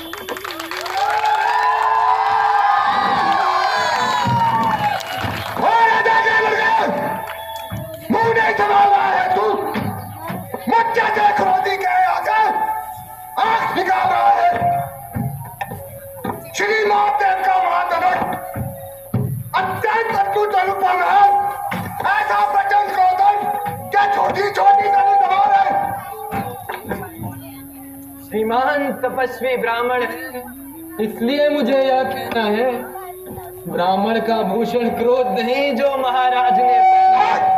मुंह नहीं संभाला है तू, मुझे देख रोती के आगे आंख निकाल रहा है। श्री महादेव का महाधनुष अत्यंत अद्भुत अनुपम है। ऐसा वचन क्रोधन क्या छोटी छोटी नहीं दबा रहे। श्रीमान तपस्वी ब्राह्मण है इसलिए मुझे यह कहना है। ब्राह्मण का भूषण क्रोध नहीं जो महाराज ने पहना।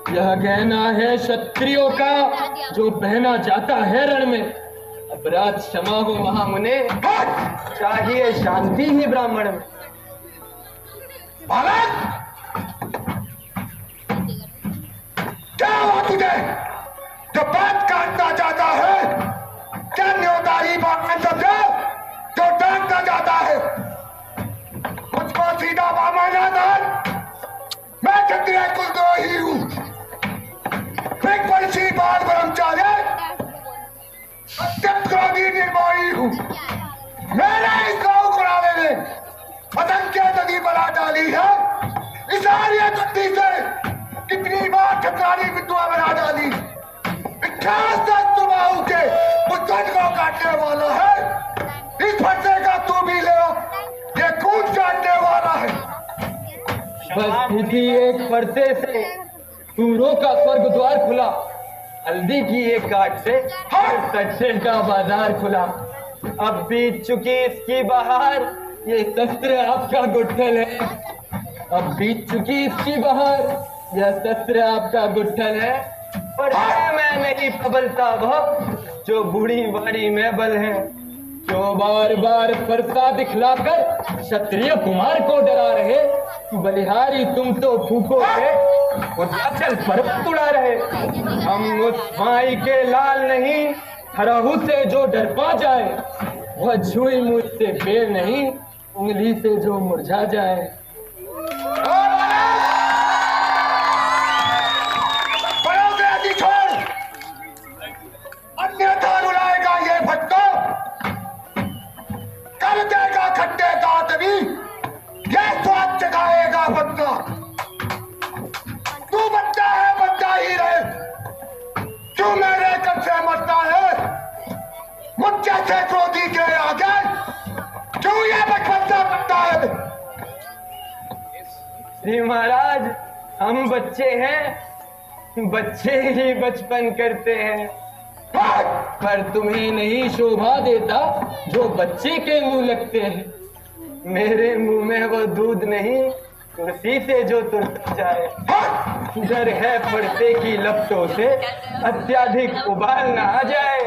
यह गहना है क्षत्रियों का जो पहना जाता है रण में। अपराध क्षमा हो महामुने, चाहिए शांति ही ब्राह्मण में। बालक क्या हुआ तुझे जो बात काटना चाहता है? क्या न्योताई बात समझो जो डांटना चाहता है? मुझको सीधा माना था। मैं क्षत्रिय कुलद्रोही हूँ, वंशी बाल ब्रह्मचार्य, अत्यंत क्रोधी निर्मोही हूँ। मैंने इस गौ कुराने में असंख्य नदी बना डाली है। बस इसी एक पर्दे से सूरों का स्वर्ग द्वार खुला, हल्दी की एक काट से हर सच्चे का बाजार खुला। अब बीत चुकी इसकी बहार, ये शस्त्र आपका गुट्ठल है। अब बीत चुकी इसकी बहार, यह शस्त्र आपका गुट्ठल है। पर मैं नहीं पबलता वह जो बूढ़ी बाड़ी में बल है, जो बार बार परसा दिखलाकर क्षत्रिय कुमार को डरा रहे। बलिहारी तुम तो फूकोगे, उद्याचल पर्वत उड़ा रहे। हम उस माई के लाल नहीं, हराहू से जो डर पा जाए, वह छुई मुझसे बेर नहीं, उंगली से जो मुरझा जाए। अन्यथा रुलाएगा ये भट्टो, कर देगा खट्टे का तभी, ये स्वाद जगाएगा बच्चा। तू बच्चा है, बच्चा ही रहे, तू मेरे कब से मरता है, मुझसे से क्रोधी के आगे क्यों ये बचपन बनता है। श्री महाराज, हम बच्चे हैं, बच्चे ही बचपन करते हैं। पर तुम्हें नहीं शोभा देता जो बच्चे के मुंह लगते हैं। मेरे मुंह में वो दूध नहीं, कुर्सी से जो तुरता जाए। डर है पर्दे की लपटों से अत्याधिक उबाल ना आ जाए।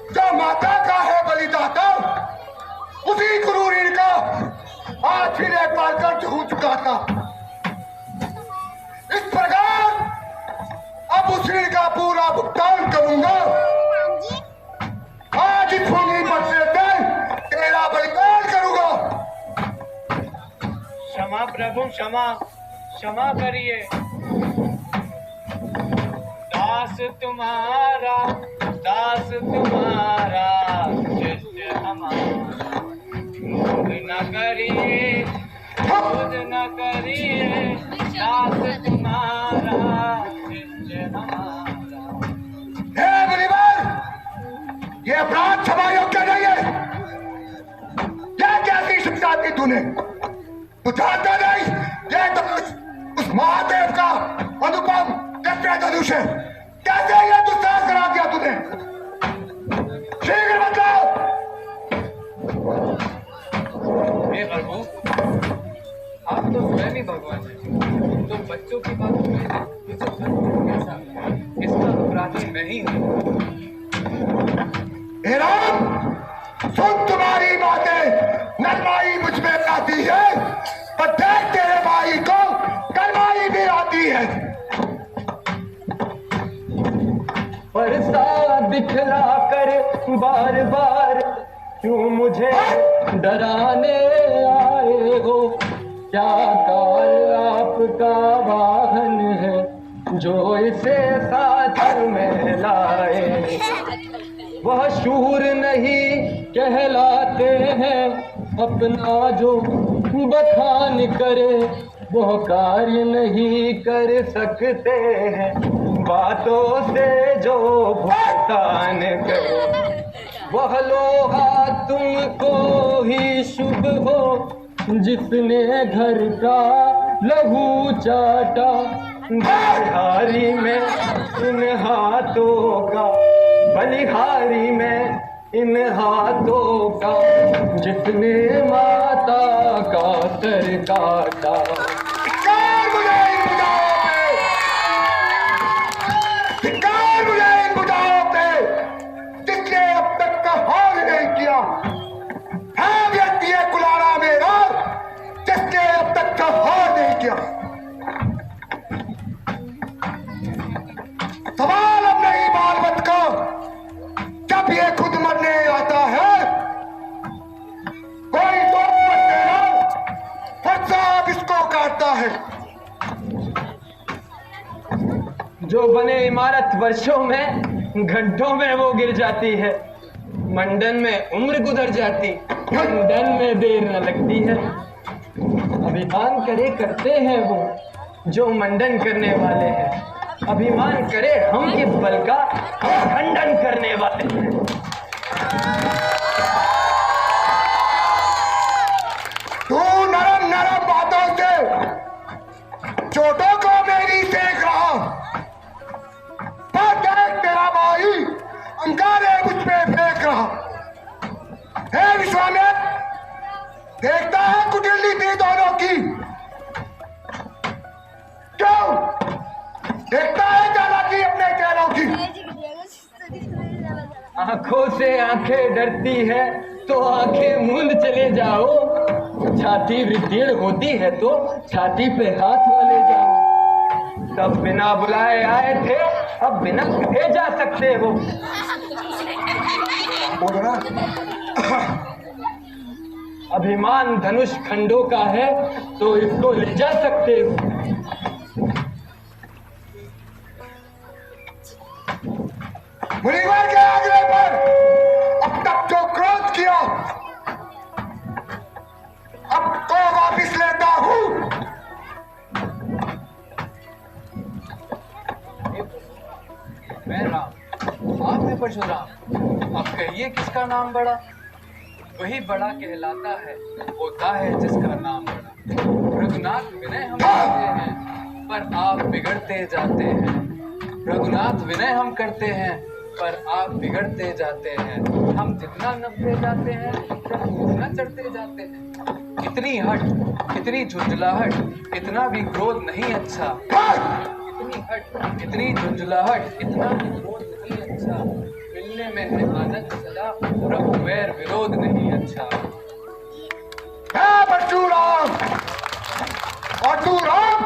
जो माता का है बलिदाता, उसी क्रूर का आज फिर एक बार कर्ज हो चुका था। इस प्रकार अब उस ऋण का पूरा भुगतान करूंगा। आज इस भूमि पर से तेरा बलिदान करूंगा। क्षमा प्रभु, क्षमा, क्षमा करिए। दास तुम्हारा, दास तुम्हारा, शिष्य हमारा, क्रोध न करिए, क्रोध न करिए, दास तुम्हारा, शिष्य हमारा। हे मुनिवर, ये अपराध क्षमा योग्य नहीं है। क्या कैसी शिक्षा दी तूने? तू जानता नहीं, ये तो उस महादेव का अनुपम दिव्य धनुष है। कैसे ये दुस्साहस करा दिया तूने? शीघ्र बताओ। हे प्रभु, आप तो स्वयं ही भगवान हैं, तो बच्चों की बात में कैसा? इसका अपराधी मैं ही हूँ। हे राम, सुन तुम्हारी बातें नरमाई मुझ में आती है, पर देख तेरे भाई को करमाई भी आती है। परसा दिखला कर बार बार क्यों मुझे डराने आए हो? क्या काल आपका वाहन है जो इसे साथ में लाए? वह शूर नहीं कहलाते हैं, अपना जो बखान करे वह कार्य नहीं कर सकते हैं। बातों से जो भुगतान करे वह लोहा तुमको ही शुभ हो। जिसने घर का लहू चाटा, बलिहारी में इन हाथों का, बलिहारी में इन हाथों का, जिसने माता का सर काटा। जिसने अब तक का हाल नहीं किया है व्यक्ति है कुलारा मेरा, जिसने अब तक का हाल नहीं किया। सवाल अब नहीं बाल मत का, जब ये खुद मरने आता है कोई तो मत देना, फसाब इसको काटता है। जो बने इमारत वर्षों में, घंटों में वो गिर जाती है। मंडन में उम्र गुजर जाती, मंडन में देर न लगती है। अभिमान करे करते हैं वो जो मंडन करने वाले हैं। अभिमान करे हम किस बल का, हम खंडन करने वाले हैं। विश्वामित्र, देखता है कुटिल नीति दोनों की? क्यों देखता है चालाकी अपने चेहरों की? आंखों से आंखें डरती है तो आंखें मूंद चले जाओ। छाती विदीर्ण होती है तो छाती पे हाथ वाले जाओ। तब बिना बुलाए आए थे, अब बिना कहे जा सकते हो। बोलो ना। अभिमान धनुष खंडों का है तो इसको ले जा सकते हो। मुनिवर के आग्रह पर अब तक जो क्रोध किया, अब तो वापिस लेता हूं। मैं राम, आप में परशुराम। अब कहिए किसका नाम बड़ा? वही बड़ा कहलाता है, होता है जिसका नाम बड़ा। रघुनाथ विनय हम करते हैं पर आप बिगड़ते जाते हैं। रघुनाथ विनय हम करते हैं पर आप बिगड़ते जाते हैं। हम जितना नपते जाते हैं उतना चढ़ते जाते हैं। कितनी हट, कितनी झुंझलाहट, कितना भी क्रोध नहीं अच्छा। कितनी हट, कितनी झुंझलाहट, इतना भी क्रोध नहीं अच्छा। मिलने में है आनंद सदा, रघुवैर विरोध नहीं अच्छा। परशुराम और तू राम,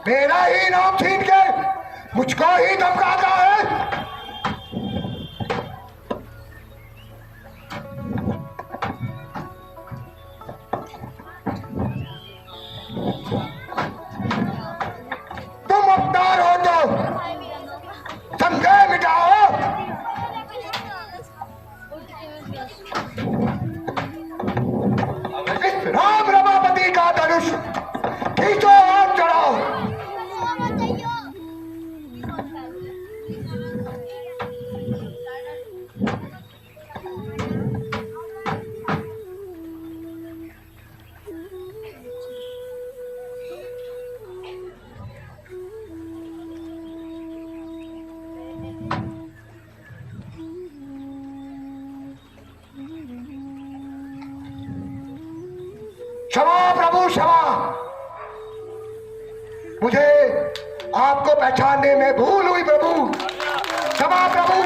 मेरा ही नाम छीन के मुझको ही धमकाता है। तुम अवतार हो तो संदेह मिटाओ। इस राम रमापति का धनुष खींचो और चढ़ाओ। क्षमा प्रभु क्षमा, मुझे आपको पहचानने में भूल हुई प्रभु। क्षमा प्रभु,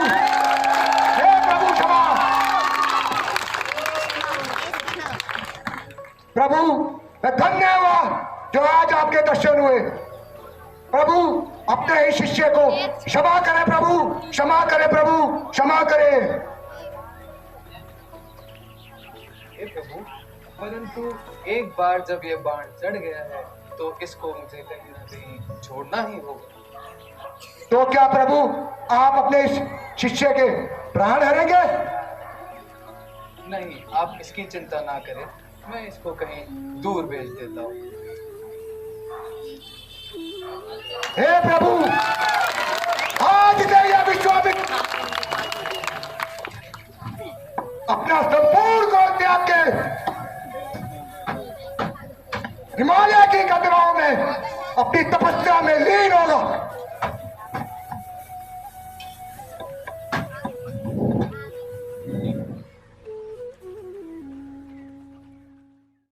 हे प्रभु क्षमा। प्रभु मैं धन्य हुआ जो आज आपके दर्शन हुए। प्रभु अपने ही शिष्य को क्षमा करें प्रभु, क्षमा करें प्रभु, क्षमा करें। हे प्रभु, परंतु एक बार जब ये बाण चढ़ गया है तो इसको मुझे कहीं ना कहीं छोड़ना ही होगा। तो क्या प्रभु आप अपने इस शिष्य के प्राण हरेंगे? नहीं, आप इसकी चिंता ना करें, मैं इसको कहीं दूर भेज देता हूँ। हे प्रभु, आज से यह विश्वामित्र अपना संपूर्ण क्रोध त्याग के हिमालय की कदराओं में अपनी तपस्या में लीन होगा।